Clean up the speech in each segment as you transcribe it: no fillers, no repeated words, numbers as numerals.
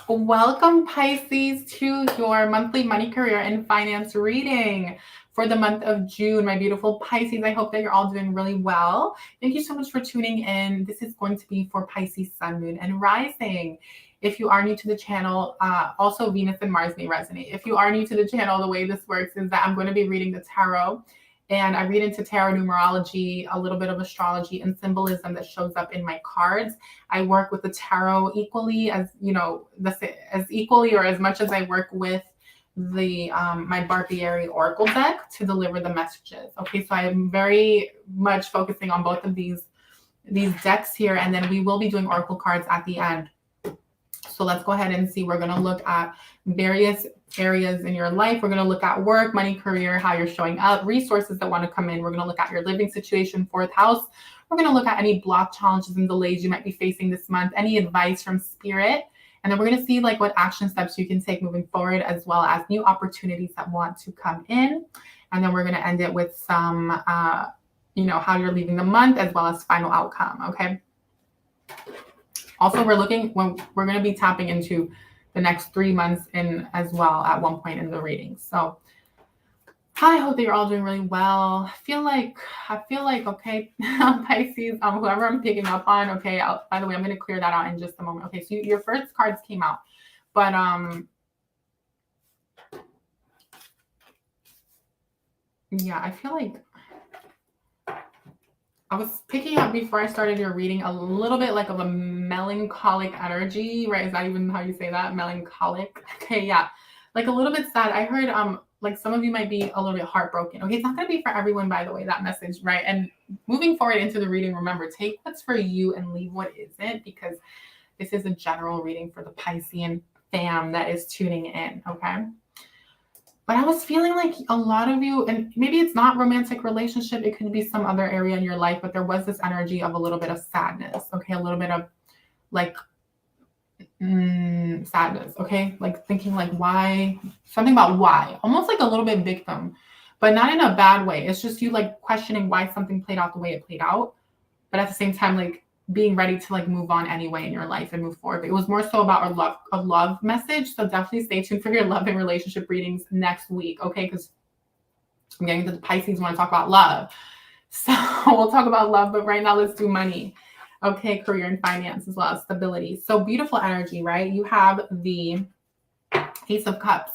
Welcome, Pisces, to your monthly money, career, and finance reading for the month of June. My beautiful Pisces, I hope that you're all doing really well. Thank you so much for tuning in. This is going to be for Pisces, Sun, Moon, and Rising. If you are new to the channel, also Venus and Mars may resonate. If you are new to the channel, the way this works is that I'm going to be reading the tarot. And I read into tarot numerology, a little bit of astrology and symbolism that shows up in my cards. I work with the tarot equally as, as equally or as much as I work with the my Barbieri Oracle deck to deliver the messages. Okay, so I am very much focusing on both of these decks here, and then we will be doing Oracle cards at the end. So let's go ahead and see. We're going to look at various areas in your life. We're going to look at work, money, career, how you're showing up, resources that want to come in. We're going to look at your living situation, fourth house. We're going to look at any block challenges and delays you might be facing this month, any advice from spirit. And then we're going to see like what action steps you can take moving forward, as well as new opportunities that want to come in. And then we're going to end it with some, how you're leaving the month, as well as final outcome. Okay. Also, we're going to be tapping into the next 3 months in as well at one point in the reading. So I hope that you're all doing really well. I feel like, okay, Pisces, whoever I'm picking up on, okay, by the way, I'm going to clear that out in just a moment. Okay, so your first cards came out, but yeah, I feel like I was picking up before I started your reading a little bit like of a melancholic energy, right? Is that even how you say that? Melancholic. Okay, yeah. Like a little bit sad. I heard like some of you might be a little bit heartbroken. Okay, it's not going to be for everyone, by the way, that message, right? And moving forward into the reading, remember, take what's for you and leave what isn't, because this is a general reading for the Piscean fam that is tuning in, okay? But I was feeling like a lot of you, and maybe it's not romantic relationship, it could be some other area in your life, but there was this energy of a little bit of sadness, okay? A little bit of like sadness, okay? Like thinking like why, something about why, almost like a little bit victim, but not in a bad way. It's just you like questioning why something played out the way it played out, but at the same time, like being ready to like move on anyway in your life and move forward. But it was more so about a love message. So definitely stay tuned for your love and relationship readings next week. Okay. Cause I'm getting to the Pisces, want to talk about love. So we'll talk about love, but right now let's do money. Okay. Career and finance as well as stability. So beautiful energy, right? You have the Ace of Cups.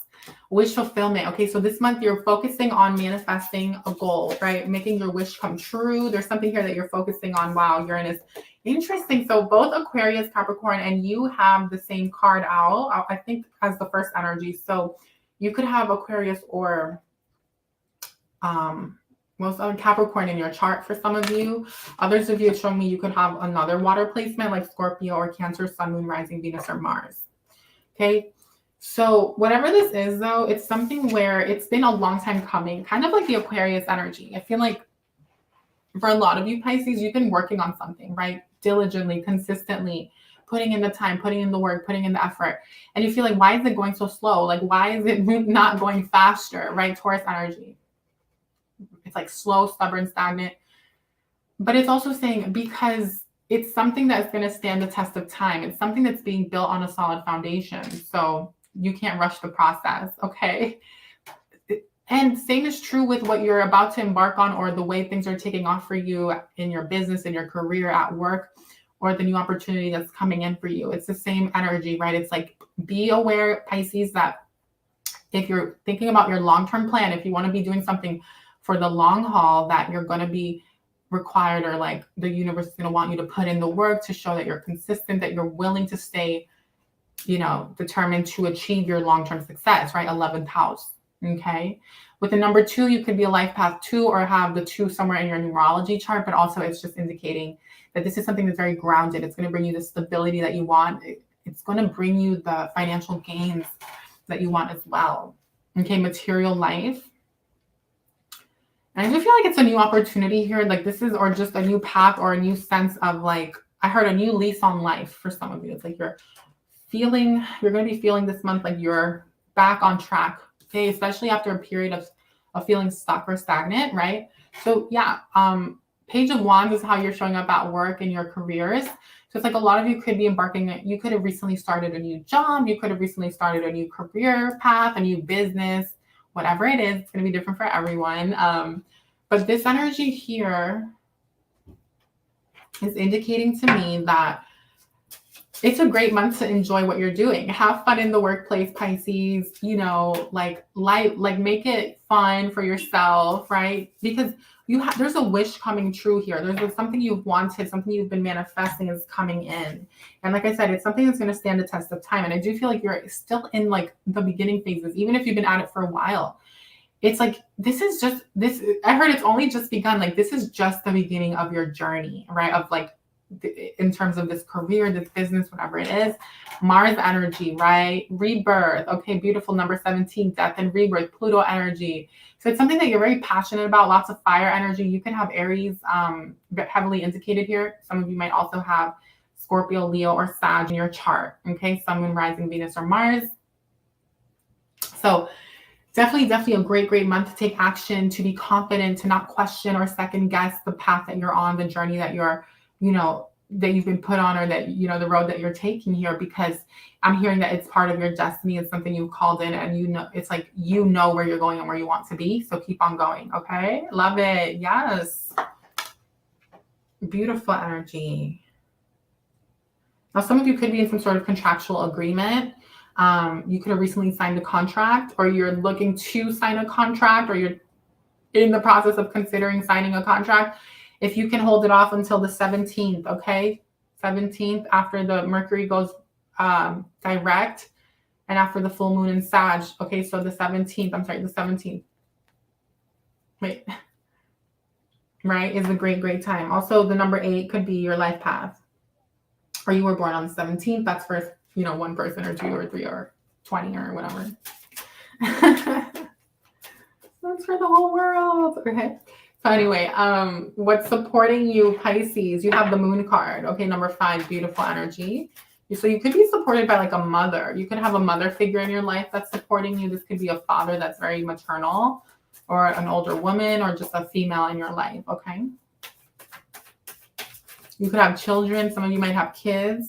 Wish fulfillment. Okay, so this month you're focusing on manifesting a goal, right? Making your wish come true. There's something here that you're focusing on. Wow, Uranus. Interesting. So both Aquarius, Capricorn, and you have the same card out, I think, as the first energy. So you could have Aquarius or Capricorn in your chart for some of you. Others of you, it's showing me you could have another water placement like Scorpio or Cancer, Sun, Moon, Rising, Venus, or Mars. Okay. So whatever this is, though, it's something where it's been a long time coming, kind of like the Aquarius energy. I feel like for a lot of you Pisces, you've been working on something, right? Diligently, consistently, putting in the time, putting in the work, putting in the effort. And you feel like, why is it going so slow? Like, why is it not going faster, right? Taurus energy. It's like slow, stubborn, stagnant. But it's also saying because it's something that's going to stand the test of time. It's something that's being built on a solid foundation. So you can't rush the process, okay? And same is true with what you're about to embark on or the way things are taking off for you in your business, in your career, at work, or the new opportunity that's coming in for you. It's the same energy, right? It's like, be aware, Pisces, that if you're thinking about your long-term plan, if you want to be doing something for the long haul, that you're going to be required, or like the universe is going to want you to put in the work to show that you're consistent, that you're willing to stay determined to achieve your long-term success, right? 11th house. Okay. With the number 2, you could be a life path 2 or have the 2 somewhere in your numerology chart, but also it's just indicating that this is something that's very grounded. It's going to bring you the stability that you want. It's going to bring you the financial gains that you want as well. Okay. Material life. And I do feel like it's a new opportunity here. Like this is, or just a new path or a new sense of like, I heard a new lease on life for some of you. It's like you're going to be feeling this month like you're back on track, okay? Especially after a period of feeling stuck or stagnant, right? So yeah, Page of Wands is how you're showing up at work and your careers. So it's like a lot of you could be embarking, you could have recently started a new job, you could have recently started a new career path, a new business, whatever it is. It's going to be different for everyone. But this energy here is indicating to me that it's a great month to enjoy what you're doing. Have fun in the workplace, Pisces, you know, like make it fun for yourself, right? Because there's a wish coming true here. There's something you've wanted, something you've been manifesting is coming in. And like I said, it's something that's going to stand the test of time. And I do feel like you're still in like the beginning phases, even if you've been at it for a while. It's like, I heard it's only just begun. Like, this is just the beginning of your journey, right? Of like, in terms of this career, this business, whatever it is. Mars energy, right? Rebirth. Okay, beautiful. Number 17, death and rebirth. Pluto energy. So it's something that you're very passionate about. Lots of fire energy. You can have Aries heavily indicated here. Some of you might also have Scorpio, Leo, or Sag in your chart. Okay, Sun, Moon, Rising, Venus, or Mars. So definitely a great month to take action, to be confident, to not question or second guess the path that you're on, the journey that you're, you know, that you've been put on, or that, you know, the road that you're taking here, because I'm hearing that it's part of your destiny. It's something you've called in, and you know, it's like, you know where you're going and where you want to be. So keep on going. Okay. Love it. Yes. Beautiful energy. Now, some of you could be in some sort of contractual agreement. You could have recently signed a contract, or you're looking to sign a contract, or you're in the process of considering signing a contract. If you can hold it off until the 17th, okay? 17th, after the Mercury goes direct, and after the full moon in Sag. Okay, so the 17th. Wait. Right, is a great time. Also, the number 8 could be your life path. Or you were born on the 17th. That's for, you know, one person or 2 or 3 or 20 or whatever. That's for the whole world. Okay. So anyway, what's supporting you, Pisces? You have the moon card. Okay, number 5, beautiful energy. So you could be supported by like a mother. You could have a mother figure in your life that's supporting you. This could be a father that's very maternal, or an older woman, or just a female in your life, okay? You could have children. Some of you might have kids.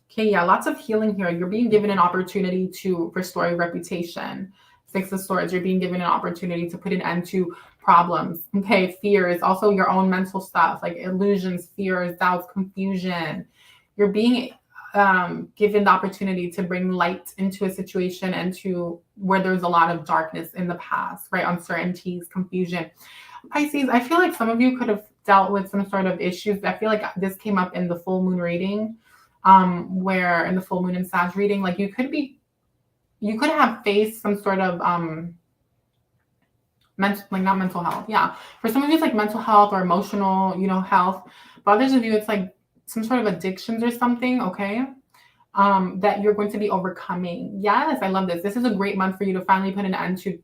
Okay, yeah, lots of healing here. You're being given an opportunity to restore your reputation. 6 of Swords, you're being given an opportunity to put an end to problems. Okay, fears, also your own mental stuff, like illusions, fears, doubts, confusion. You're being given the opportunity to bring light into a situation and to where there's a lot of darkness in the past, right? Uncertainties, confusion. Pisces, I feel like some of you could have dealt with some sort of issues. I feel like this came up in the full moon reading, where in the full moon and Sag reading, like you could have faced some sort of not mental health. Yeah. For some of you, it's like mental health or emotional, you know, health. But others of you, it's like some sort of addictions or something, okay? That you're going to be overcoming. Yes, I love this. This is a great month for you to finally put an end to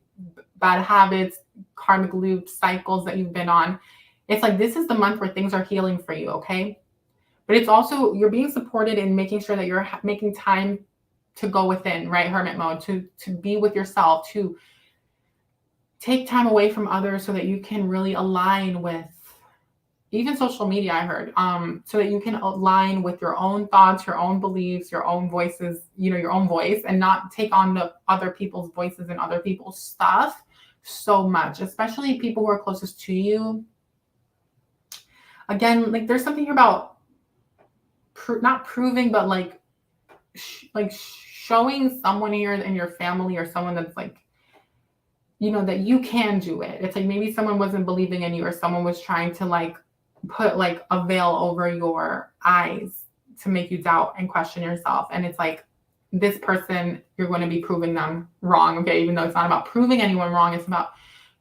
bad habits, karmic loops, cycles that you've been on. It's like, this is the month where things are healing for you, okay? But it's also, you're being supported in making sure that you're making time to go within, right? Hermit mode, to be with yourself, to take time away from others so that you can really align with even social media, I heard, so that you can align with your own thoughts, your own beliefs, your own voices, you know, your own voice, and not take on the other people's voices and other people's stuff so much, especially people who are closest to you. Again, like there's something here about not proving, but like showing someone here in your family or someone that's like, you know, that you can do it. It's like maybe someone wasn't believing in you, or someone was trying to like put like a veil over your eyes to make you doubt and question yourself. And it's like, this person, you're going to be proving them wrong. Okay. Even though it's not about proving anyone wrong, it's about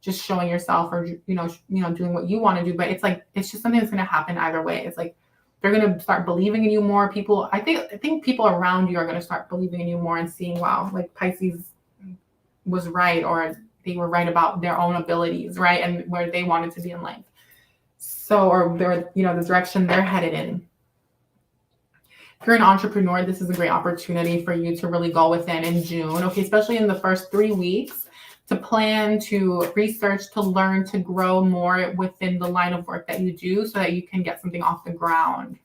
just showing yourself, or, you know, doing what you want to do. But it's like, it's just something that's going to happen either way. It's like, they're going to start believing in you more. People, I think people around you are going to start believing in you more and seeing, wow, like Pisces was right, or they were right about their own abilities, right? And where they wanted to be in life. So, or they're, you know, the direction they're headed in. If you're an entrepreneur, this is a great opportunity for you to really go within in June. Okay, especially in the first 3 weeks. plan, to research, to learn, to grow more within the line of work that you do so that you can get something off the ground.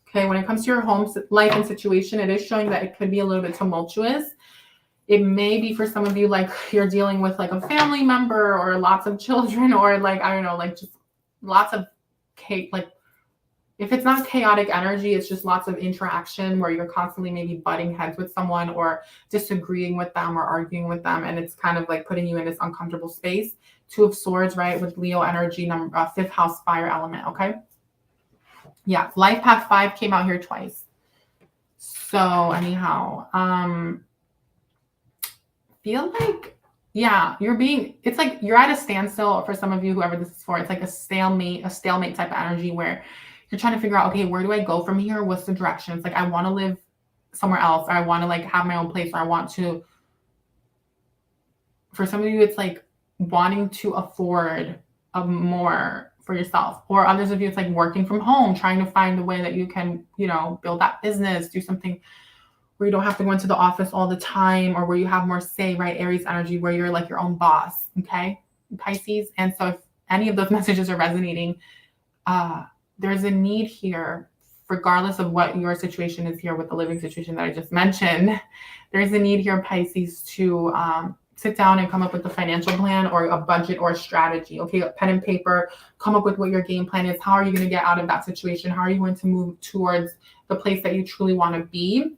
Okay, when it comes to your home life and situation, it is showing that it could be a little bit tumultuous. It may be for some of you like you're dealing with like a family member or lots of children, or like, I don't know, like just lots of like, if it's not chaotic energy, it's just lots of interaction where you're constantly maybe butting heads with someone or disagreeing with them or arguing with them. And it's kind of like putting you in this uncomfortable space. 2 of Swords, right? With Leo energy, 5th house fire element. Okay. Yeah. Life path 5 came out here twice. So anyhow, feel like, yeah, it's like you're at a standstill for some of you, whoever this is for. It's like a stalemate type of energy where you're trying to figure out, okay, where do I go from here? What's the direction? It's like, I want to live somewhere else, or I want to like have my own place, or I want to, for some of you, it's like wanting to afford more for yourself. Or others of you, it's like working from home, trying to find a way that you can, you know, build that business, do something where you don't have to go into the office all the time, or where you have more say, right? Aries energy, where you're like your own boss. Okay. Pisces. And so if any of those messages are resonating, there's a need here, regardless of what your situation is here with the living situation that I just mentioned. There's a need here, Pisces, to sit down and come up with a financial plan or a budget or a strategy. Okay, pen and paper, come up with what your game plan is. How are you going to get out of that situation? How are you going to move towards the place that you truly want to be?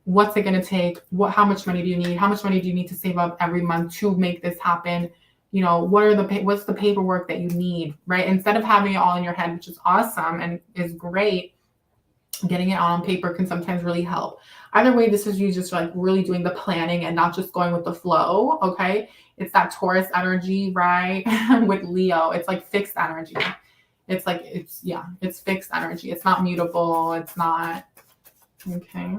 What's it going to take? How much money do you need? How much money do you need to save up every month to make this happen? You know, what's the paperwork that you need, right? Instead of having it all in your head, which is awesome and is great, getting it all on paper can sometimes really help. Either way, this is you just like really doing the planning and not just going with the flow, okay? It's that Taurus energy, right? With Leo, it's like fixed energy. It's like, it's fixed energy. It's not mutable. It's not, okay.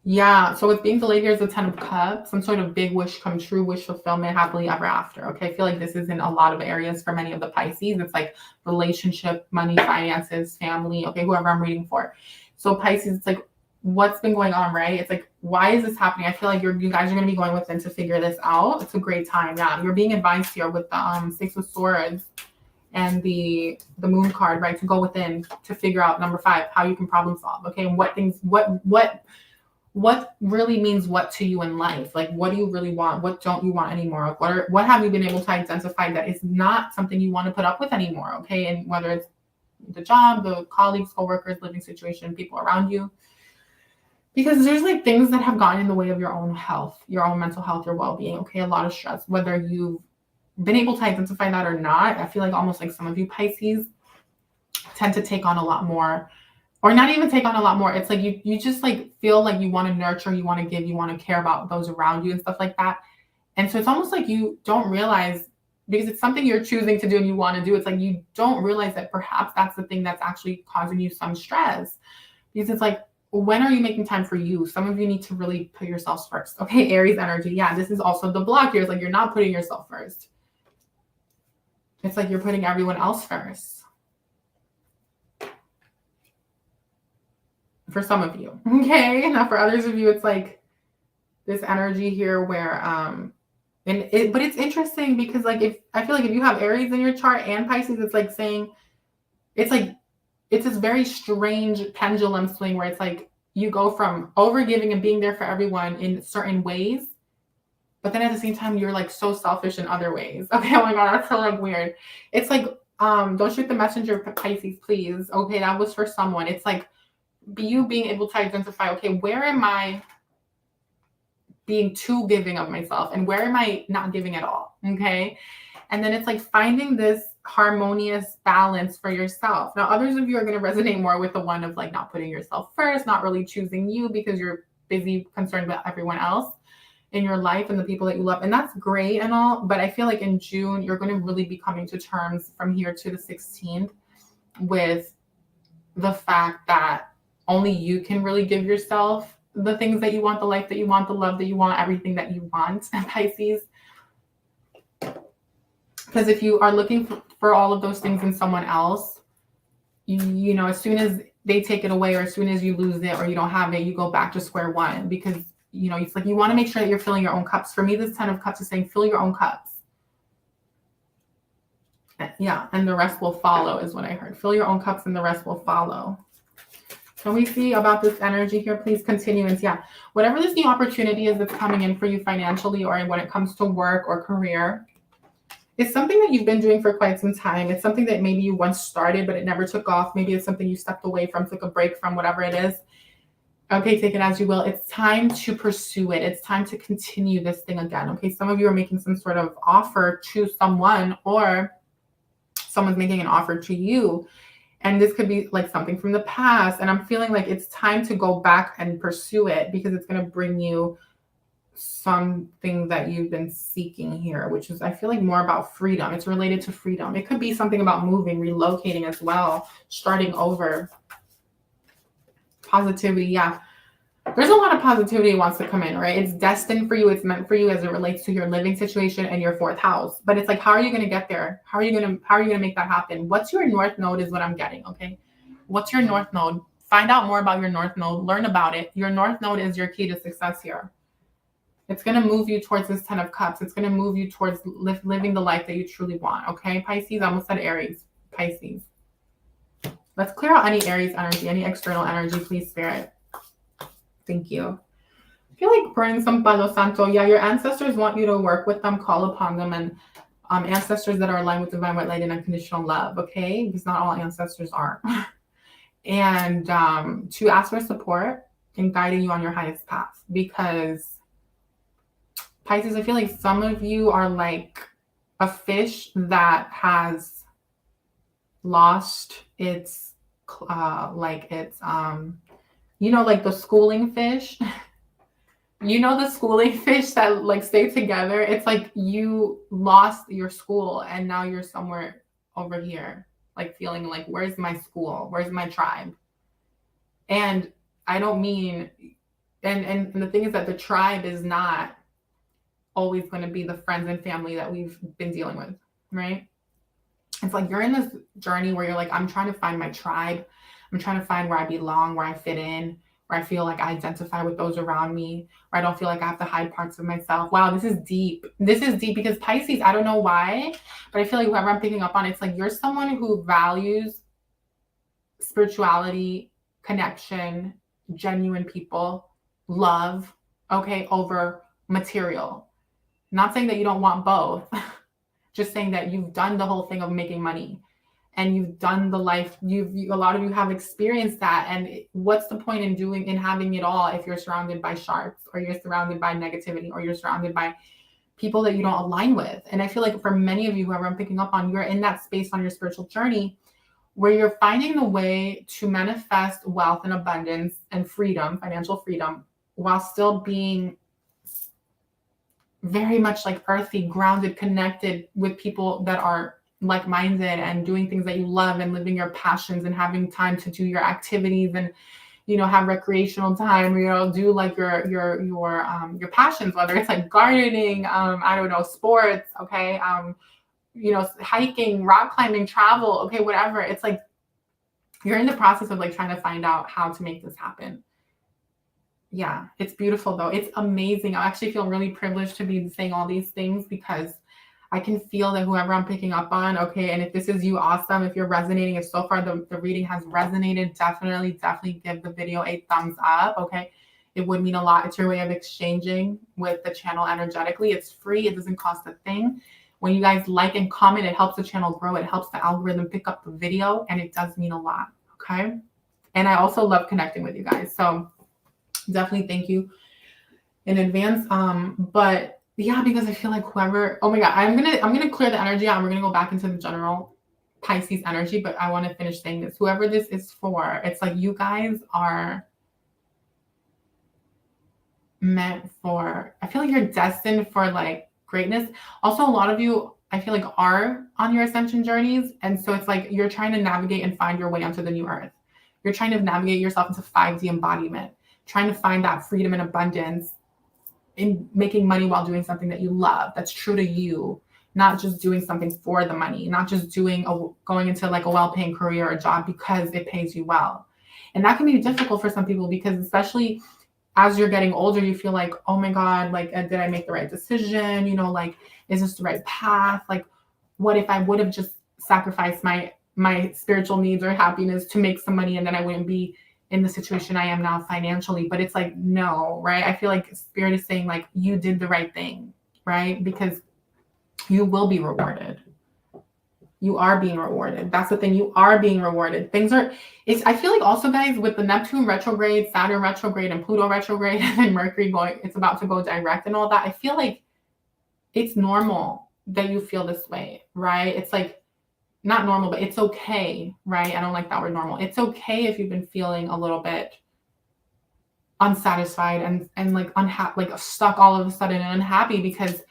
Yeah, so what's being delayed here is the 10 of Cups, some sort of big wish come true, wish fulfillment, happily ever after. Okay, I feel like this is in a lot of areas for many of the Pisces. It's like relationship, money, finances, family, okay, whoever I'm reading for. So Pisces, it's like, what's been going on, right? It's like, why is this happening? I feel like you guys are going to be going within to figure this out. It's a great time. Yeah, you're being advised here with the 6 of Swords and the Moon card, right? To go within to figure out, number 5, how you can problem solve. Okay, and what really means what to you in life? Like, what do you really want? What don't you want anymore? What have you been able to identify that is not something you want to put up with anymore? Okay. And whether it's the job, the colleagues, coworkers, living situation, people around you, because there's like things that have gotten in the way of your own health, your own mental health, your well-being. Okay. A lot of stress, whether you've been able to identify that or not. I feel like almost like some of you Pisces tend to take on a lot more. Or not even take on a lot more. It's like you just like feel like you want to nurture, you want to give, you want to care about those around you and stuff like that. And so it's almost like you don't realize, because it's something you're choosing to do and you want to do. It's like you don't realize that perhaps that's the thing that's actually causing you some stress. Because it's like, when are you making time for you? Some of you need to really put yourselves first. Okay, Aries energy. Yeah, this is also the block here. It's like you're not putting yourself first. It's like you're putting everyone else first. For some of you, okay? Now for others of you, it's like this energy here where, but it's interesting because like, I feel like if you have Aries in your chart and Pisces, it's like saying, it's this very strange pendulum swing where it's like, you go from overgiving and being there for everyone in certain ways, but then at the same time, you're like so selfish in other ways. Okay, oh my God, that's so like weird. It's like, don't shoot the messenger, Pisces, please. Okay, that was for someone. It's like, you being able to identify, okay, where am I being too giving of myself and where am I not giving at all? Okay. And then it's like finding this harmonious balance for yourself. Now, others of you are going to resonate more with the one of like not putting yourself first, not really choosing you because you're busy concerned with everyone else in your life and the people that you love. And that's great and all, but I feel like in June, you're going to really be coming to terms from here to the 16th with the fact that only you can really give yourself the things that you want, the life that you want, the love that you want, everything that you want, Pisces. Because if you are looking for all of those things in someone else, you know, as soon as they take it away or as soon as you lose it or you don't have it, you go back to square one because it's like you want to make sure that you're filling your own cups. For me, this 10 of Cups is saying fill your own cups. Yeah, and the rest will follow is what I heard. Fill your own cups and the rest will follow. Can we see about this energy here, please? Continuance. Yeah, whatever this new opportunity is that's coming in for you financially or when it comes to work or career, it's something that you've been doing for quite some time. It's something that maybe you once started, but it never took off. Maybe it's something you stepped away from, took a break from, whatever it is. Okay, take it as you will. It's time to pursue it. It's time to continue this thing again. Okay, some of you are making some sort of offer to someone, or someone's making an offer to you. And this could be like something from the past. And I'm feeling like it's time to go back and pursue it because it's going to bring you something that you've been seeking here, which is, I feel like, more about freedom. It's related to freedom. It could be something about moving, relocating as well, starting over. Positivity, yeah. There's a lot of positivity wants to come in, right? It's destined for you. It's meant for you as it relates to your living situation and your 4th house. But it's like, how are you going to get there? How are you going to make that happen? What's your North Node is what I'm getting, okay? What's your North Node? Find out more about your North Node. Learn about it. Your North Node is your key to success here. It's going to move you towards this 10 of Cups. It's going to move you towards living the life that you truly want, okay? Pisces, I almost said Aries. Pisces. Let's clear out any Aries energy, any external energy, please, Spirit. Thank you. I feel like burning some Palo Santo. Yeah, your ancestors want you to work with them, call upon them, and ancestors that are aligned with divine white light and unconditional love, okay? Because not all ancestors are. And to ask for support in guiding you on your highest path. Because, Pisces, I feel like some of you are like a fish that has lost its like the schooling fish. The schooling fish that like stay together. It's like you lost your school and now you're somewhere over here, like feeling like, where's my school? Where's my tribe? And I don't mean, and the thing is that the tribe is not always going to be the friends and family that we've been dealing with, right? It's like you're in this journey where you're like, I'm trying to find my tribe. I'm trying to find where I belong, where I fit in, where I feel like I identify with those around me, where I don't feel like I have to hide parts of myself. Wow, this is deep. This is deep because Pisces, I don't know why, but I feel like whoever I'm picking up on, it's like you're someone who values spirituality, connection, genuine people, love, okay, over material. Not saying that you don't want both. Just saying that you've done the whole thing of making money and you've done the life. A lot of you have experienced that. And what's the point in having it all if you're surrounded by sharks, or you're surrounded by negativity, or you're surrounded by people that you don't align with? And I feel like for many of you, whoever I'm picking up on, you're in that space on your spiritual journey where you're finding the way to manifest wealth and abundance and freedom, financial freedom, while still being very much like earthy, grounded, connected with people that are like-minded and doing things that you love and living your passions and having time to do your activities and, have recreational time, do like your passions, whether it's like gardening, I don't know, sports, okay, hiking, rock climbing, travel, okay, whatever. It's like you're in the process of like trying to find out how to make this happen. Yeah, it's beautiful though. It's amazing. I actually feel really privileged to be saying all these things because I can feel that whoever I'm picking up on, okay, and if this is you, awesome. If you're resonating, if so far the reading has resonated, definitely give the video a thumbs up, okay? It would mean a lot. It's your way of exchanging with the channel energetically. It's free. It doesn't cost a thing. When you guys like and comment, it helps the channel grow. It helps the algorithm pick up the video, and it does mean a lot, okay? And I also love connecting with you guys. So definitely thank you in advance. But yeah, because I feel like whoever, oh my God, I'm gonna clear the energy out. We're gonna go back into the general Pisces energy, but I want to finish saying this. Whoever this is for, it's like you guys are meant for, I feel like you're destined for like greatness. Also, a lot of you, I feel like, are on your ascension journeys. And so it's like you're trying to navigate and find your way onto the new earth. You're trying to navigate yourself into 5D embodiment, trying to find that freedom and abundance in making money while doing something that you love, that's true to you, not just doing something for the money, not just going into like a well-paying career or job because it pays you well. And that can be difficult for some people because especially as you're getting older, you feel like, oh my God, like, did I make the right decision? You know, like, is this the right path? Like, what if I would have just sacrificed my spiritual needs or happiness to make some money, and then I wouldn't be in the situation I am now financially? But it's like, no, right? I feel like Spirit is saying, like, you did the right thing, right? Because you will be rewarded. You are being rewarded. That's the thing. You are being rewarded. I feel like also, guys, with the Neptune retrograde, Saturn retrograde, and Pluto retrograde, and then Mercury it's about to go direct and all that. I feel like it's normal that you feel this way, right? It's like, not normal, but it's okay, right? I don't like that word normal. It's okay if you've been feeling a little bit unsatisfied and like unhappy, like stuck all of a sudden and unhappy, because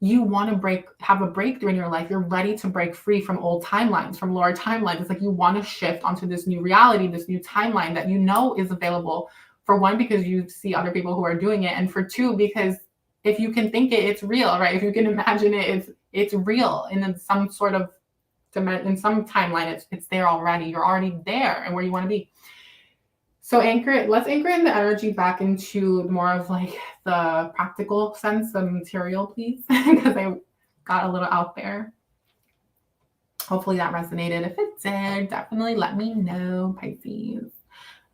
you want to have a breakthrough in your life. You're ready to break free from old timelines, from lower timelines. It's like you want to shift onto this new reality, this new timeline that you know is available. For one, because you see other people who are doing it. And for two, because if you can think it, it's real, right? If you can imagine it, it's real. And in some sort of, in some timeline, it's there already. You're already there and where you want to be. So let's anchor in the energy back into more of like the practical sense of material, please, because I got a little out there. Hopefully that resonated. If it did, definitely let me know, Pisces.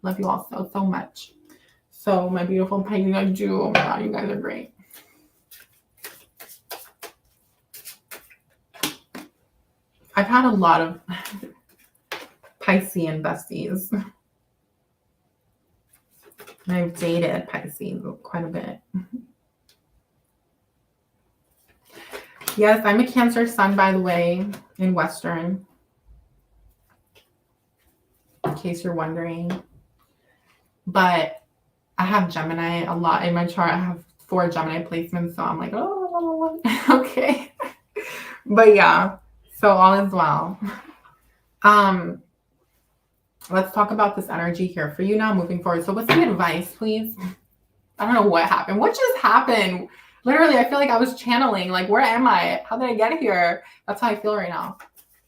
Love you all so, so much. So my beautiful Pisces, I do. Oh my God, you guys are great. I've had a lot of Piscean besties. I've dated Pisces quite a bit. Yes, I'm a Cancer sun, by the way, in Western. In case you're wondering. But I have Gemini a lot in my chart. I have 4 Gemini placements, so I'm like, oh, okay. But yeah, so all is well. Let's talk about this energy here for you now moving forward. So what's the advice, please? I don't know what happened. What just happened? Literally, I feel like I was channeling. Like, where am I? How did I get here? That's how I feel right now.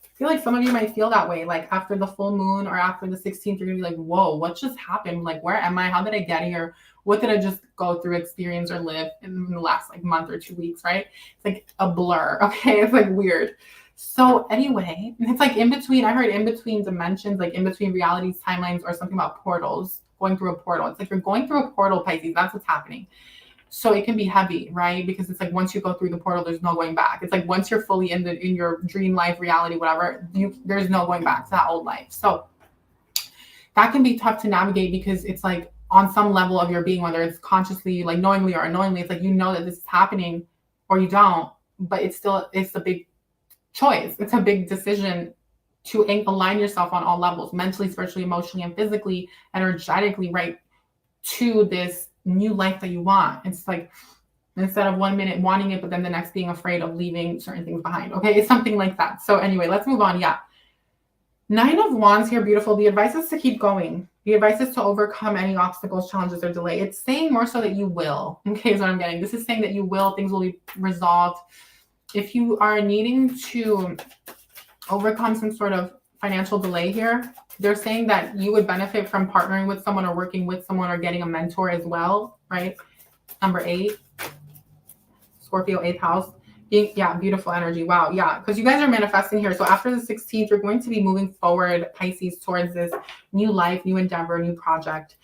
I feel like some of you might feel that way. Like after the full moon or after the 16th, you're going to be like, whoa, what just happened? Like, where am I? How did I get here? What did I just go through, experience, or live in the last like month or 2 weeks, right? It's like a blur, okay? It's like weird. So anyway, it's like in between, I heard in between dimensions, like in between realities, timelines, or something about portals, going through a portal. It's like you're going through a portal, Pisces. That's what's happening. So it can be heavy, right? Because it's like once you go through the portal, there's no going back. It's like once you're fully in your dream life, reality, whatever, there's no going back to that old life. So that can be tough to navigate because it's like on some level of your being, whether it's consciously, like knowingly or unknowingly, it's like you know that this is happening or you don't, but it's a big choice. It's a big decision to align yourself on all levels, mentally, spiritually, emotionally, and physically, energetically, right, to this new life that you want. It's like instead of 1 minute wanting it, but then the next being afraid of leaving certain things behind. Okay, it's something like that. So anyway, let's move on. Yeah. 9 of Wands here, beautiful. The advice is to keep going. The advice is to overcome any obstacles, challenges, or delay. It's saying more so that you will. Okay, is what I'm getting. This is saying that you will. Things will be resolved. If you are needing to overcome some sort of financial delay here, they're saying that you would benefit from partnering with someone or working with someone or getting a mentor as well, right? Number 8, Scorpio, 8th house. Beautiful energy. Wow. Yeah. Because you guys are manifesting here. So after the 16th, you're going to be moving forward, Pisces, towards this new life, new endeavor, new project.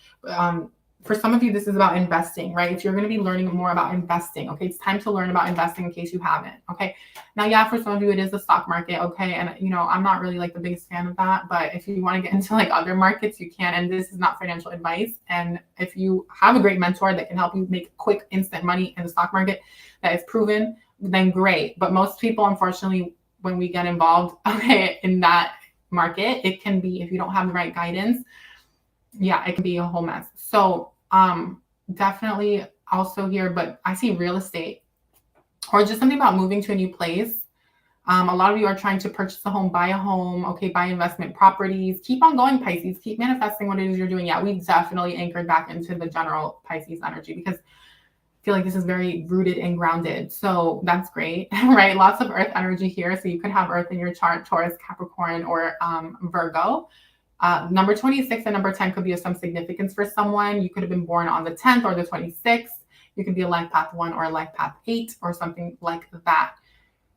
For some of you, this is about investing, right? If you're going to be learning more about investing, okay, it's time to learn about investing in case you haven't, okay? Now, yeah, for some of you, it is the stock market, okay? And, you know, I'm not really like the biggest fan of that, but if you want to get into like other markets, you can. And this is not financial advice. And if you have a great mentor that can help you make quick, instant money in the stock market that is proven, then great. But most people, unfortunately, when we get involved, okay, in that market, it can be, if you don't have the right guidance, yeah, it can be a whole mess. So, definitely also here, but I see real estate or just something about moving to a new place. A lot of you are trying to purchase a home, buy a home, okay, buy investment properties. Keep on going, Pisces. Keep manifesting what it is you're doing. Yeah, we definitely anchored back into the general Pisces energy because I feel like this is very rooted and grounded. So that's great, right? Lots of earth energy here. So you could have earth in your chart, Taurus, Capricorn, or Virgo. Number 26 and number 10 could be of some significance for someone. You could have been born on the 10th or the 26th. You could be a life path 1 or a life path 8 or something like that.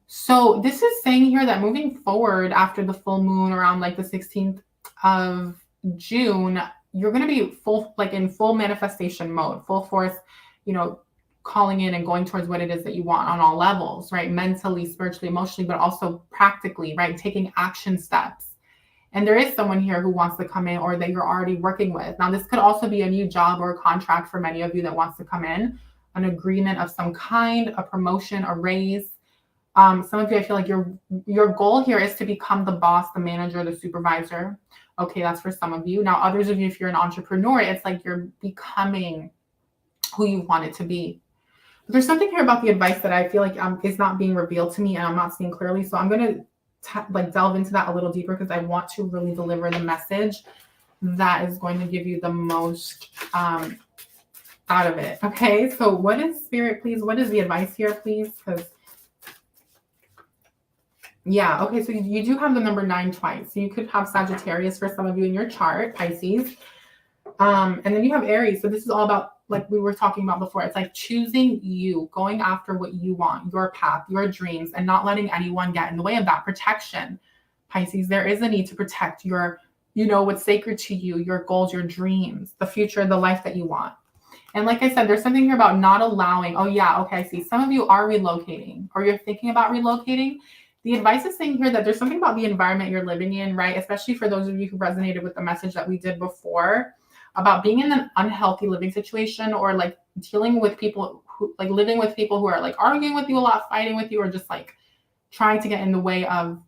So this is saying here that moving forward after the full moon around like the 16th of June, you're going to be in full manifestation mode, full force, calling in and going towards what it is that you want on all levels, right? Mentally, spiritually, emotionally, but also practically, right? Taking action steps. And there is someone here who wants to come in or that you're already working with. Now, this could also be a new job or a contract for many of you that wants to come in, an agreement of some kind, a promotion, a raise. Some of you, I feel like your goal here is to become the boss, the manager, the supervisor. Okay, that's for some of you. Now, others of you, if you're an entrepreneur, it's like you're becoming who you want it to be. But there's something here about the advice that I feel like is not being revealed to me and I'm not seeing clearly. So I'm going to delve into that a little deeper because I want to really deliver the message that is going to give you the most out of it. Okay, so what is Spirit, please? What is the advice here, please? Because yeah, okay, so you do have the number 9 twice. So you could have Sagittarius for some of you in your chart, Pisces. And then you have Aries. So this is all about, like we were talking about before, it's like choosing you, going after what you want, your path, your dreams, and not letting anyone get in the way of that. Protection, Pisces. There is a need to protect your, what's sacred to you, your goals, your dreams, the future, the life that you want. And like I said, there's something here about not allowing, oh yeah, okay, I see. Some of you are relocating or you're thinking about relocating. The advice is saying here that there's something about the environment you're living in, right? Especially for those of you who resonated with the message that we did before about being in an unhealthy living situation or like dealing with people who like living with people who are like arguing with you a lot, fighting with you, or just like trying to get in the way of,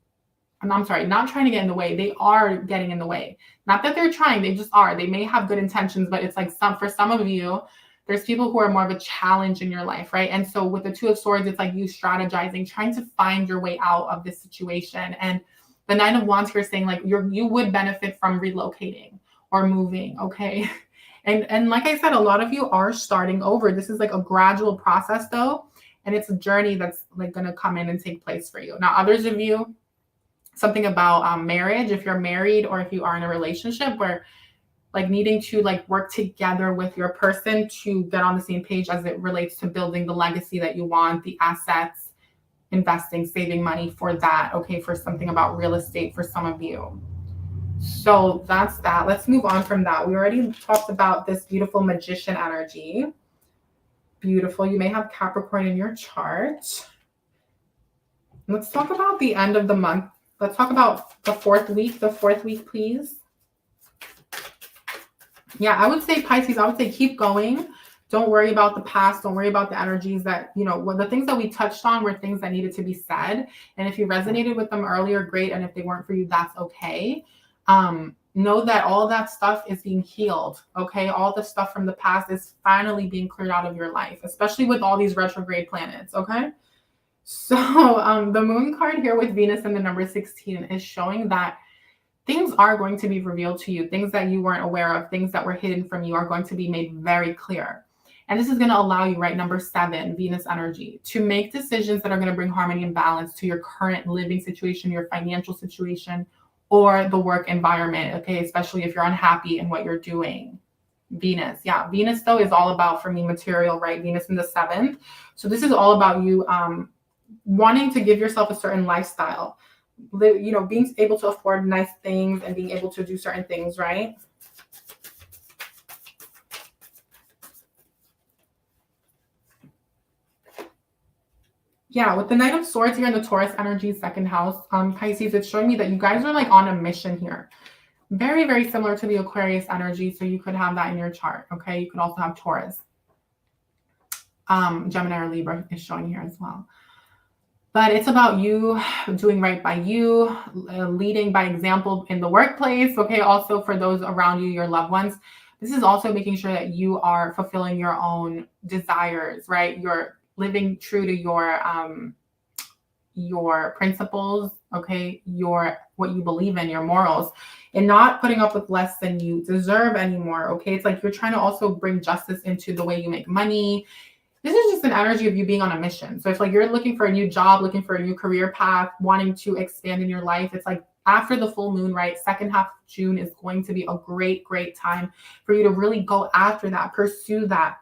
I'm sorry, not trying to get in the way. They are getting in the way. Not that they're trying, they just are. They may have good intentions, but it's like for some of you, there's people who are more of a challenge in your life, right? And so with the 2 of Swords, it's like you strategizing, trying to find your way out of this situation. And the 9 of Wands here is saying like you would benefit from relocating or moving, okay? And like I said, a lot of you are starting over. This is like a gradual process though, and it's a journey that's like going to come in and take place for you. Now, others of you, something about marriage, if you're married or if you are in a relationship where like needing to like work together with your person to get on the same page as it relates to building the legacy that you want, the assets, investing, saving money for that, okay, for something about real estate for some of you. So that's that. Let's move on from that. We already talked about this beautiful Magician energy. Beautiful. You may have Capricorn in your chart. Let's talk about the end of the month. Let's talk about the 4th week. The 4th week, please. Yeah, I would say Pisces, I would say keep going. Don't worry about the past. Don't worry about the energies that, the things that we touched on were things that needed to be said. And if you resonated with them earlier, great. And if they weren't for you, that's okay. Know that all that stuff is being healed. Okay. All the stuff from the past is finally being cleared out of your life, especially with all these retrograde planets. Okay. So, the moon card here with Venus and the number 16 is showing that things are going to be revealed to you. Things that you weren't aware of, things that were hidden from you are going to be made very clear. And this is going to allow you, right, number 7, Venus energy, to make decisions that are going to bring harmony and balance to your current living situation, your financial situation, or the work environment, okay, especially if you're unhappy in what you're doing. Venus, yeah, Venus, though, is all about, for me, material, right? Venus in the 7th. So this is all about you wanting to give yourself a certain lifestyle, being able to afford nice things and being able to do certain things, right? Yeah, with the Knight of Swords here in the Taurus energy, 2nd house, Pisces, it's showing me that you guys are like on a mission here. Very, very similar to the Aquarius energy. So you could have that in your chart. Okay. You could also have Taurus. Gemini or Libra is showing here as well. But it's about you doing right by you, leading by example in the workplace. Okay. Also for those around you, your loved ones. This is also making sure that you are fulfilling your own desires, right? You're living true to your principles, okay, what you believe in, your morals, and not putting up with less than you deserve anymore, okay? It's like you're trying to also bring justice into the way you make money. This is just an energy of you being on a mission. So if like you're looking for a new job, looking for a new career path, wanting to expand in your life, it's like after the full moon, right? Second half of June is going to be a great, great time for you to really go after that, pursue that,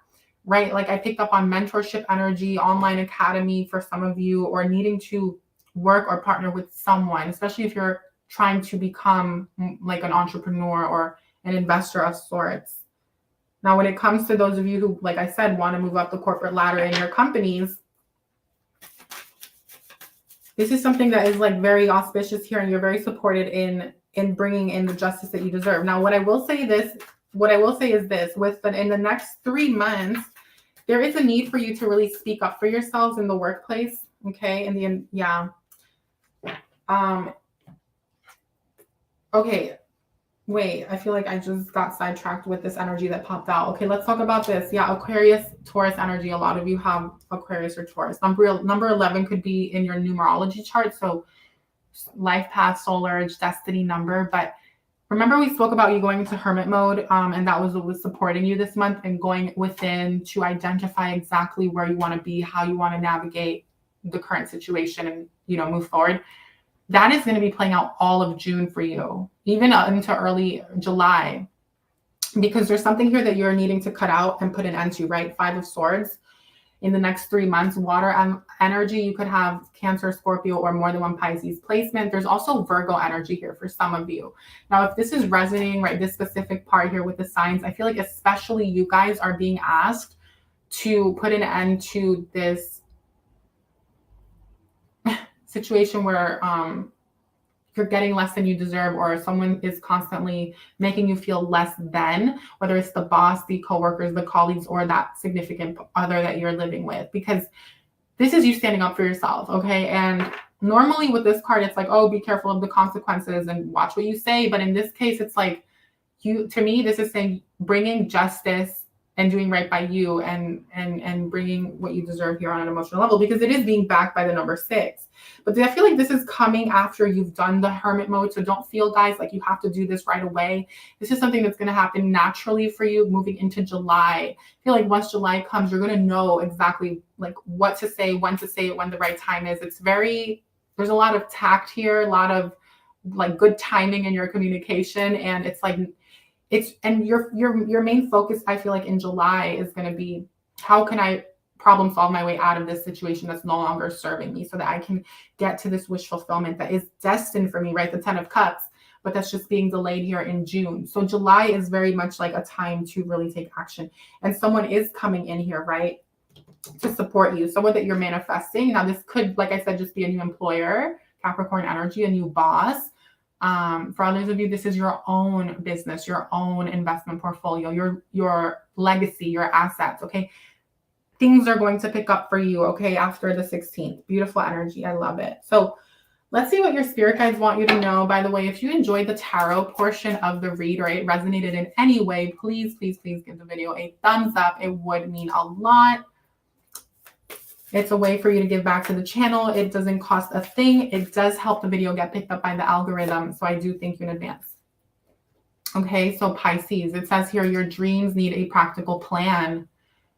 right? Like I picked up on mentorship energy, online academy for some of you, or needing to work or partner with someone, especially if you're trying to become like an entrepreneur or an investor of sorts. Now, when it comes to those of you who, like I said, want to move up the corporate ladder in your companies, this is something that is like very auspicious here, and you're very supported in bringing in the justice that you deserve. Now, what I will say is this, in the next 3 months, there is a need for you to really speak up for yourselves in the workplace. Okay. Okay. Wait, I feel like I just got sidetracked with this energy that popped out. Okay, let's talk about this. Yeah, Aquarius, Taurus energy. A lot of you have Aquarius or Taurus. Number 11 could be in your numerology chart. So life path, solar age, destiny number. But remember we spoke about you going into hermit mode, and that was what was supporting you this month, and going within to identify exactly where you want to be, how you want to navigate the current situation and, move forward. That is going to be playing out all of June for you, even into early July, because there's something here that you're needing to cut out and put an end to, right? 5 of Swords. In the next 3 months, water energy, you could have Cancer, Scorpio, or more than one Pisces placement. There's also Virgo energy here for some of you. Now, if this is resonating, right, this specific part here with the signs, I feel like especially you guys are being asked to put an end to this situation where you're getting less than you deserve, or someone is constantly making you feel less than, whether it's the boss, the coworkers, the colleagues, or that significant other that you're living with, because this is you standing up for yourself. Okay. And normally with this card, it's like, oh, be careful of the consequences and watch what you say. But in this case, it's like to me, this is saying bringing justice and doing right by you, and bringing what you deserve here on an emotional level, because it is being backed by the number 6. But I feel like this is coming after you've done the hermit mode. So don't feel, guys, like you have to do this right away. This is something that's going to happen naturally for you moving into July. I feel like once July comes, you're going to know exactly like what to say, when to say it, when the right time is. There's a lot of tact here, a lot of like good timing in your communication. And it's like, your main focus, I feel like in July, is going to be, how can I problem solve my way out of this situation that's no longer serving me, so that I can get to this wish fulfillment that is destined for me, right? The 10 of Cups, but that's just being delayed here in June. So July is very much like a time to really take action. And someone is coming in here, right, to support you. Someone that you're manifesting. Now, this could, like I said, just be a new employer, Capricorn energy, a new boss. For others of you, this is your own business, your own investment portfolio, your legacy, your assets. Okay. Things are going to pick up for you. Okay. After the 16th, beautiful energy. I love it. So let's see what your spirit guides want you to know. By the way, if you enjoyed the tarot portion of the read, or it resonated in any way, please, please, please give the video a thumbs up. It would mean a lot. It's a way for you to give back to the channel. It doesn't cost a thing. It does help the video get picked up by the algorithm. So I do thank you in advance. Okay, so Pisces, it says here, your dreams need a practical plan.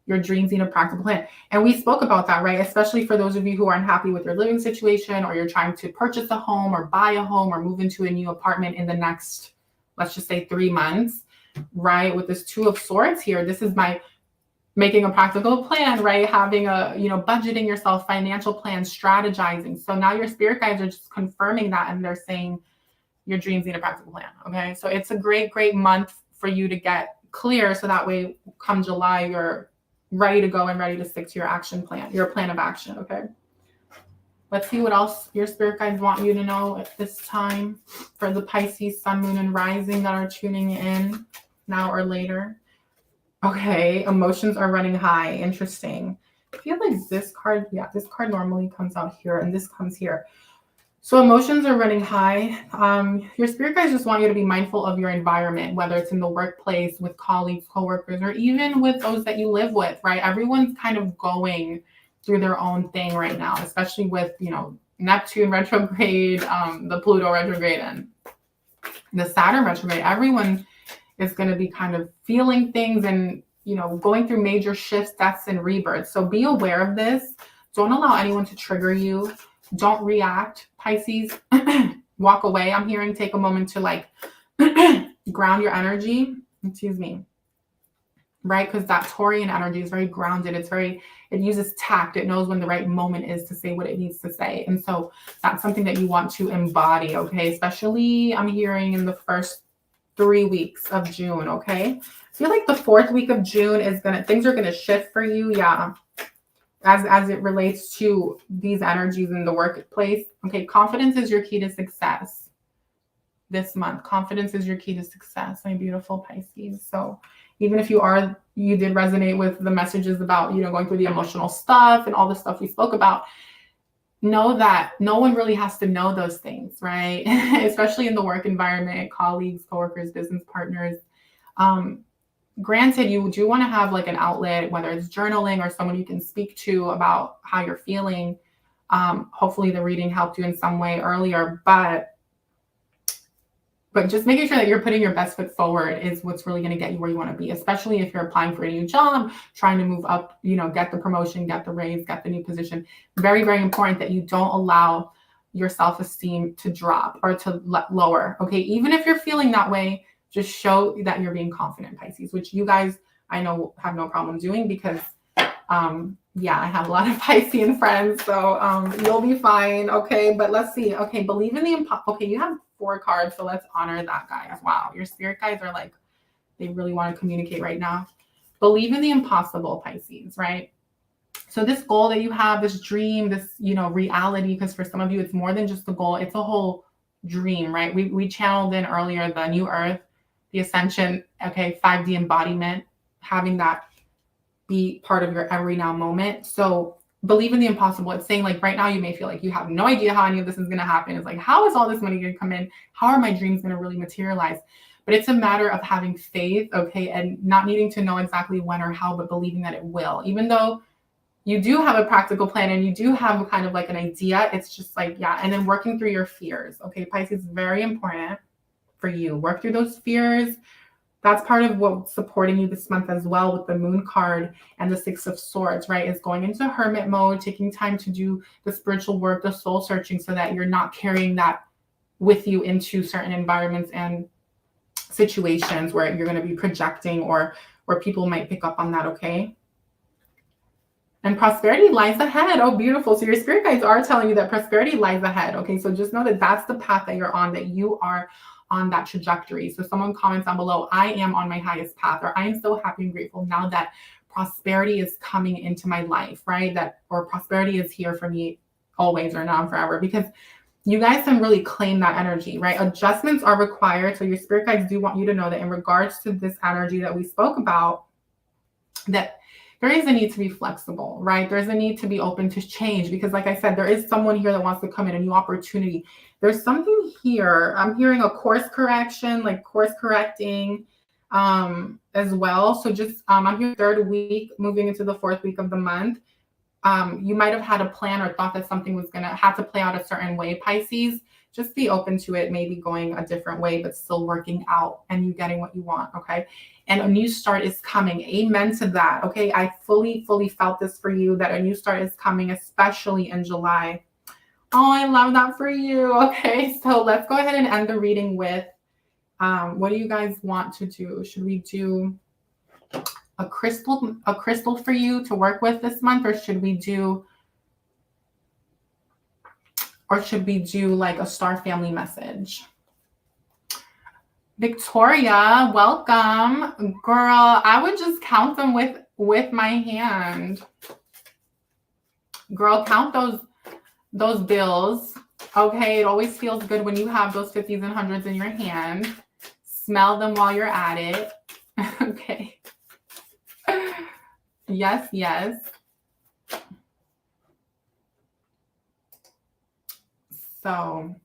Your dreams need a practical plan. And we spoke about that, right? Especially for those of you who are unhappy with your living situation, or you're trying to purchase a home or buy a home or move into a new apartment in the next, let's just say 3 months, right? With this 2 of Swords here, this is my making a practical plan, right? Having a, budgeting yourself, financial plan, strategizing. So now your spirit guides are just confirming that, and they're saying your dreams need a practical plan. Okay. So it's a great, great month for you to get clear. So that way, come July, you're ready to go and ready to stick to your action plan, your plan of action. Okay. Let's see what else your spirit guides want you to know at this time for the Pisces, Sun, Moon, and Rising that are tuning in now or later. Okay, emotions are running high. Interesting. I feel like this card, this card normally comes out here, and this comes here. So emotions are running high. Your spirit guides just want you to be mindful of your environment, whether it's in the workplace, with colleagues, coworkers, or even with those that you live with, right? Everyone's kind of going through their own thing right now, especially with, Neptune retrograde, the Pluto retrograde, and the Saturn retrograde. Everyone is going to be kind of feeling things and, going through major shifts, deaths, and rebirths. So be aware of this. Don't allow anyone to trigger you. Don't react, Pisces. walk away. I'm hearing take a moment to like ground your energy. Excuse me. Right? Because that Taurian energy is very grounded. It uses tact. It knows when the right moment is to say what it needs to say. And so that's something that you want to embody, okay? Especially I'm hearing in the first 3 weeks of June, okay? I feel like the 4th week of June things are gonna shift for you, yeah. As it relates to these energies in the workplace. Okay, confidence is your key to success this month. Confidence is your key to success, my beautiful Pisces. So even if you did resonate with the messages about, going through the emotional stuff and all the stuff we spoke about, know that no one really has to know those things, right? Especially in the work environment, colleagues, coworkers, business partners. Granted, you do want to have like an outlet, whether it's journaling or someone you can speak to about how you're feeling. Hopefully the reading helped you in some way earlier, but just making sure that you're putting your best foot forward is what's really going to get you where you want to be, especially if you're applying for a new job, trying to move up, get the promotion, get the raise, get the new position. Very, very important that you don't allow your self-esteem to drop or to lower. Okay. Even if you're feeling that way, just show that you're being confident, Pisces, which you guys, I know, have no problem doing because, I have a lot of Piscean friends, so you'll be fine. Okay. But let's see. Okay. Believe in the okay. You have 4 cards, so let's honor that, guys. Wow. Your spirit guides are like, they really want to communicate right now. Believe in the impossible, Pisces, right? So this goal that you have, this dream, this, reality, because for some of you, it's more than just the goal. It's a whole dream, right? We channeled in earlier the new earth, the ascension, okay, 5D embodiment, having that be part of your every now moment. So believe in the impossible. It's saying like right now you may feel like you have no idea how any of this is going to happen. It's like, how is all this money going to come in? How are my dreams going to really materialize? But it's a matter of having faith, okay, and not needing to know exactly when or how, but believing that it will. Even though you do have a practical plan and you do have kind of like an idea, it's just like, and then working through your fears. Okay, Pisces, very important for you. Work through those fears. That's part of what's supporting you this month as well with the Moon card and the 6 of Swords, right? Is going into hermit mode, taking time to do the spiritual work, the soul searching, so that you're not carrying that with you into certain environments and situations where you're going to be projecting or where people might pick up on that, okay? And prosperity lies ahead. Oh, beautiful. So your spirit guides are telling you that prosperity lies ahead, okay? So just know that that's the path that you're on, that you are on that trajectory. So someone comments down below, I am on my highest path, or I am so happy and grateful now that prosperity is coming into my life, right? Or prosperity is here for me always or now and forever, because you guys can really claim that energy, right? Adjustments are required. So your spirit guides do want you to know that in regards to this energy that we spoke about, that there is a need to be flexible, right? There's a need to be open to change because like I said, there is someone here that wants to come in, a new opportunity. There's something here. I'm hearing a course correction, like course correcting as well. So just, I'm here 3rd week, moving into the 4th week of the month. You might have had a plan or thought that something was going to have to play out a certain way, Pisces. Just be open to it, maybe going a different way, but still working out and you getting what you want, okay? And a new start is coming. Amen to that, okay? I fully felt this for you, that a new start is coming, especially in July. Oh, I love that for you. Okay, so let's go ahead and end the reading with, what do you guys want to do? Should we do a crystal for you to work with this month, or should we do like a star family message? Victoria, welcome. Girl, I would just count them with my hand. Girl, count those bills. Okay, it always feels good when you have those 50s and 100s in your hand. Smell them while you're at it. Okay. Yes. So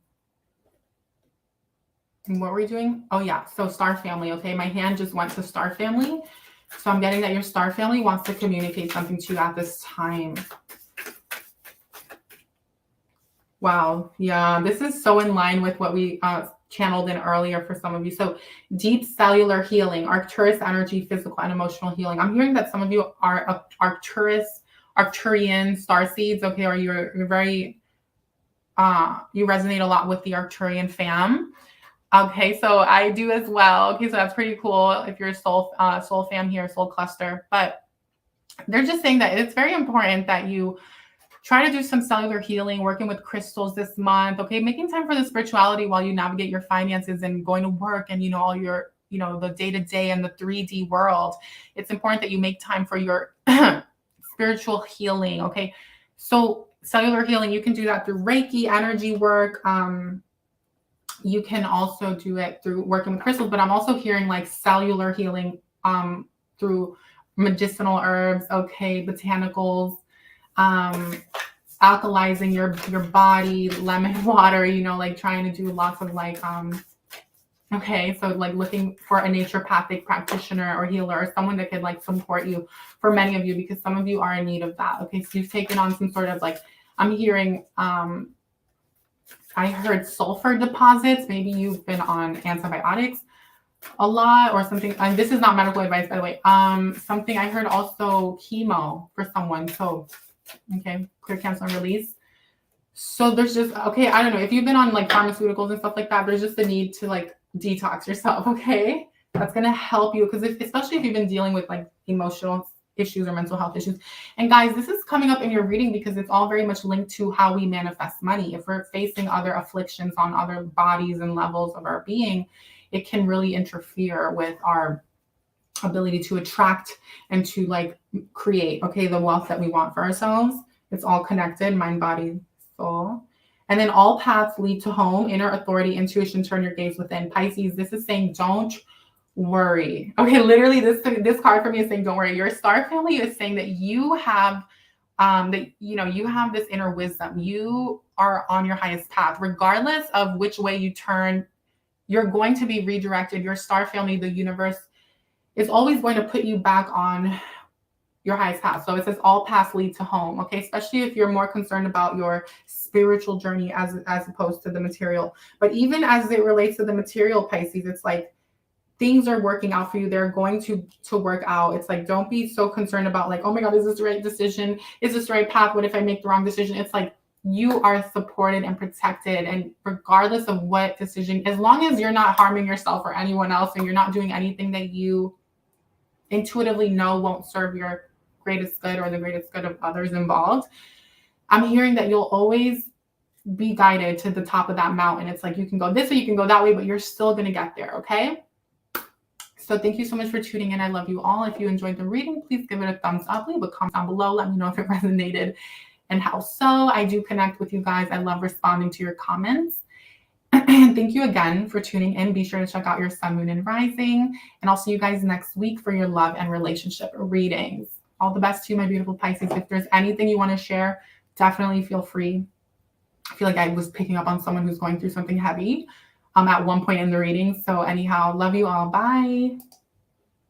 what were we doing? Oh yeah, so star family. Okay, my hand just went to star family. So I'm getting that your star family wants to communicate something to you at this time. Wow, yeah, this is so in line with what we channeled in earlier for some of you. So deep cellular healing, Arcturus energy, physical and emotional healing. I'm hearing that some of you are Arcturian star seeds, okay, or you're very you resonate a lot with the Arcturian fam. Okay, so I do as well. Okay, so that's pretty cool if you're a soul fam here, soul cluster. But they're just saying that it's very important that you try to do some cellular healing, working with crystals this month. Okay, making time for the spirituality while you navigate your finances and going to work and, all your, the day-to-day and the 3D world. It's important that you make time for your spiritual healing. Okay, so cellular healing, you can do that through Reiki, energy work. You can also do it through working with crystals, but I'm also hearing like cellular healing through medicinal herbs, okay, botanicals, alkalizing your body, lemon water, like trying to do lots of like, okay, so like looking for a naturopathic practitioner or healer or someone that could like support you, for many of you, because some of you are in need of that. Okay, so you've taken on some sort of like, I'm hearing, I heard sulfur deposits. Maybe you've been on antibiotics a lot or something. And this is not medical advice, by the way. Something I heard also chemo for someone. So, okay, clear, cancel, and release. So there's just, okay, I don't know. If you've been on like pharmaceuticals and stuff like that, there's just a need to like detox yourself, okay? That's going to help you because especially if you've been dealing with like emotional issues or mental health issues. And guys, this is coming up in your reading because it's all very much linked to how we manifest money. If we're facing other afflictions on other bodies and levels of our being, it can really interfere with our ability to attract and to like create, okay, the wealth that we want for ourselves. It's all connected, mind, body, soul. And then all paths lead to home, inner authority, intuition, turn your gaze within. Pisces, this is saying don't worry. Okay, literally this card for me is saying don't worry. Your star family is saying that you have you have this inner wisdom. You are on your highest path. Regardless of which way you turn, you're going to be redirected. Your star family, the universe, is always going to put you back on your highest path. So it says all paths lead to home. Okay, especially if you're more concerned about your spiritual journey as opposed to the material. But even as it relates to the material, Pisces, it's like things are working out for you. They're going to work out. It's like, don't be so concerned about like, oh my God, is this the right decision? Is this the right path? What if I make the wrong decision? It's like you are supported and protected. And regardless of what decision, as long as you're not harming yourself or anyone else and you're not doing anything that you intuitively know won't serve your greatest good or the greatest good of others involved, I'm hearing that you'll always be guided to the top of that mountain. It's like you can go this way, you can go that way, but you're still going to get there. Okay. So thank you so much for tuning in. I love you all. If you enjoyed the reading, please give it a thumbs up. Leave a comment down below. Let me know if it resonated and how so. I do connect with you guys. I love responding to your comments. And thank you again for tuning in. Be sure to check out your sun, moon, and rising. And I'll see you guys next week for your love and relationship readings. All the best to you, my beautiful Pisces. If there's anything you want to share, definitely feel free. I feel like I was picking up on someone who's going through something heavy at one point in the reading. So anyhow, love you all. Bye.